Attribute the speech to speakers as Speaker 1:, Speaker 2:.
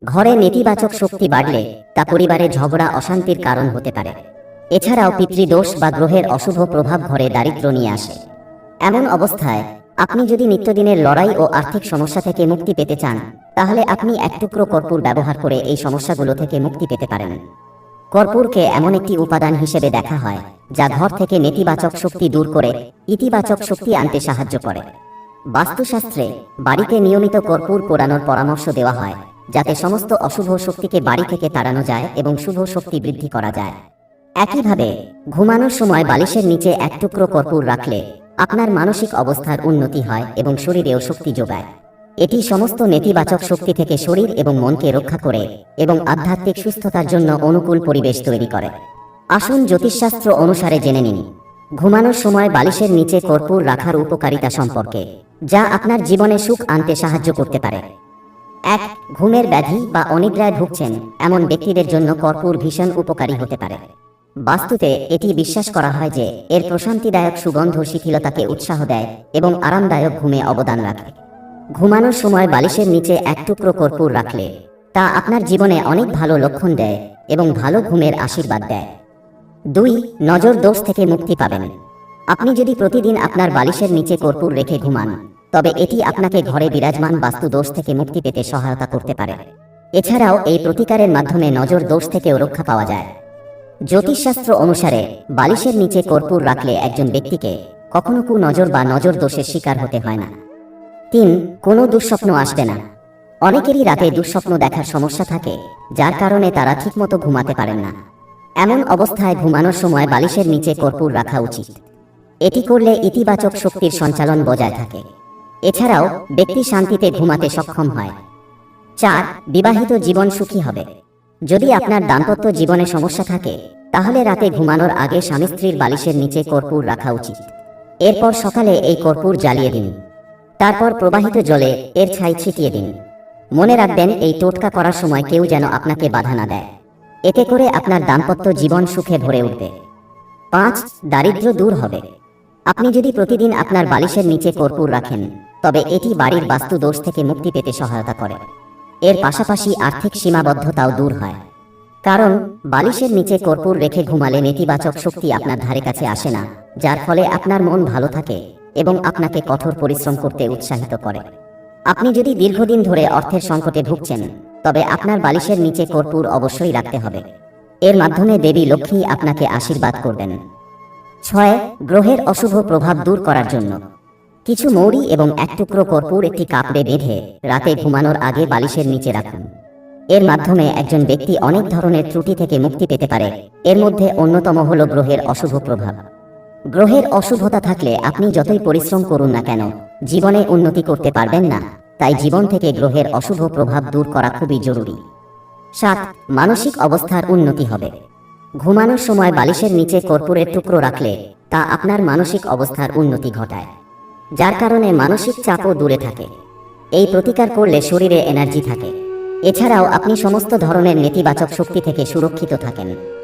Speaker 1: ঘরে নেতিবাচক শক্তি বাড়লে তা পরিবারে ঝগড়া অশান্তির কারণ হতে পারে। এছাড়াও পিতৃদোষ বা গ্রহের অশুভ প্রভাব ঘরে দারিদ্র্য নিয়ে আসে। এমন অবস্থায় আপনি যদি নিত্যদিনের লড়াই ও আর্থিক সমস্যা থেকে মুক্তি পেতে চান, তাহলে আপনি এক টুকরো কর্পূর ব্যবহার করে এই সমস্যাগুলো থেকে মুক্তি পেতে পারেন। কর্পূরকে এমন একটি উপাদান হিসেবে দেখা হয় যা ঘর থেকে নেতিবাচক শক্তি দূর করে ইতিবাচক শক্তি আনতে সাহায্য করে। বাস্তুশাস্ত্রে বাড়িতে নিয়মিত কর্পূর পোড়ানোর পরামর্শ দেওয়া হয়, যাতে সমস্ত অশুভ শক্তিকে বাড়ি থেকে তাড়ানো যায় এবং শুভ শক্তি বৃদ্ধি করা যায়। একইভাবে ঘুমানোর সময় বালিশের নিচে এক টুকরো কর্পূর রাখলে আপনার মানসিক অবস্থার উন্নতি হয় এবং শরীরেও শক্তি যোগায়। এটি সমস্ত নেতিবাচক শক্তি থেকে শরীর এবং মনকে রক্ষা করে এবং আধ্যাত্মিক সুস্থতার জন্য অনুকূল পরিবেশ তৈরি করে। আসুন জ্যোতিষশাস্ত্র অনুসারে জেনে নিন ঘুমানোর সময় বালিশের নিচে কর্পূর রাখার উপকারিতা সম্পর্কে, যা আপনার জীবনে সুখ আনতে সাহায্য করতে পারে। 1. ঘুমের ব্যাধি বা অনিদ্রায় ভুগছেন এমন ব্যক্তিদের জন্য কর্পূর ভীষণ উপকারী হতে পারে। বাস্তুতে এটি বিশ্বাস করা হয় যে এর প্রশান্তিদায়ক সুগন্ধ শিথিলতাকে উৎসাহ দেয় এবং আরামদায়ক ঘুমে অবদান রাখে। ঘুমানোর সময় বালিশের নিচে এক টুকরো কর্পূর রাখলে তা আপনার জীবনে অনেক ভালো লক্ষণ দেয় এবং ভালো ঘুমের আশীর্বাদ দেয়। 2. নজর দোষ থেকে মুক্তি পাবেন। আপনি যদি প্রতিদিন আপনার বালিশের নিচে কর্পূর রেখে ঘুমান, তবে এটি আপনাকে ঘরে বিরাজমান বাস্তু দোষ থেকে মুক্তি পেতে সহায়তা করতে পারে। এছাড়াও এই প্রতিকারের মাধ্যমে নজর দোষ থেকেও রক্ষা পাওয়া যায়। জ্যোতিষশাস্ত্র অনুসারে বালিশের নিচে কর্পূর রাখলে একজন ব্যক্তিকে কখনো কুনজর বা নজর দোষের শিকার হতে হয় না। 3. কোনো দুঃস্বপ্ন আসবে না। অনেকেরই রাতে দুঃস্বপ্ন দেখার সমস্যা থাকে, যার কারণে তারা ঠিকমতো ঘুমাতে পারেন না। এমন অবস্থায় ঘুমানোর সময় বালিশের নিচে কর্পূর রাখা উচিত। এটি করলে ইতিবাচক শক্তির সঞ্চালন বজায় থাকে। এছাড়াও ব্যক্তি শান্তিতে ঘুমাতে সক্ষম হয়। 4. বিবাহিত জীবন সুখী হবে। যদি আপনার দাম্পত্য জীবনে সমস্যা থাকে, তাহলে রাতে ঘুমানোর আগে স্বামী স্ত্রীর বালিশের নিচে কর্পূর রাখা উচিত। এরপর সকালে এই কর্পূর জ্বালিয়ে দিন। তারপর প্রবাহিত জলে এর ছাই ছিটিয়ে দিন। মনে রাখবেন, এই টোটকা করার সময় কেউ যেন আপনাকে বাধা না দেয়। এতে করে আপনার দাম্পত্য জীবন সুখে ভরে উঠবে। 5. দারিদ্র্য দূর হবে। আপনি যদি প্রতিদিন আপনার বালিশের নিচে কর্পূর রাখেন, তবে এটি বাড়ির বাস্তু দোষ থেকে মুক্তি পেতে সহায়তা করে। এর পাশাপাশি আর্থিক সীমাবদ্ধতাও দূর হয়, কারণ বালিশের নিচে কর্পূর রেখে ঘুমালে নেতিবাচক শক্তি আপনার ধারে কাছে আসে না, যার ফলে আপনার মন ভালো থাকে এবং আপনাকে কঠোর পরিশ্রম করতে উৎসাহিত করে। আপনি যদি দীর্ঘদিন ধরে অর্থের সংকটে ভুগছেন, তবে আপনার বালিশের নিচে কর্পূর অবশ্যই রাখতে হবে। এর মাধ্যমে দেবী লক্ষ্মী আপনাকে আশীর্বাদ করবেন। 6. গ্রহের অশুভ প্রভাব দূর করার জন্য কিছু মৌরি এবং এক টুকরো কর্পূর একটি কাপড়ে বেঁধে রাতে ঘুমানোর আগে বালিশের নিচে রাখুন। এর মাধ্যমে একজন ব্যক্তি অনেক ধরনের ত্রুটি থেকে মুক্তি পেতে পারে। এর মধ্যে অন্যতম হল গ্রহের অশুভ প্রভাব। গ্রহের অশুভতা থাকলে আপনি যতই পরিশ্রম করুন না কেন, জীবনে উন্নতি করতে পারবেন না। তাই জীবন থেকে গ্রহের অশুভ প্রভাব দূর করা খুবই জরুরি। 7. মানসিক অবস্থার উন্নতি হবে। ঘুমানোর সময় বালিশের নিচে কর্পূরের টুকরো রাখলে তা আপনার মানসিক অবস্থার উন্নতি ঘটায়, যার কারণে মানসিক চাপও দূরে থাকে। এই প্রতিকার করলে শরীরে এনার্জি থাকে। এছাড়াও আপনি সমস্ত ধরনের নেতিবাচক শক্তি থেকে সুরক্ষিত থাকেন।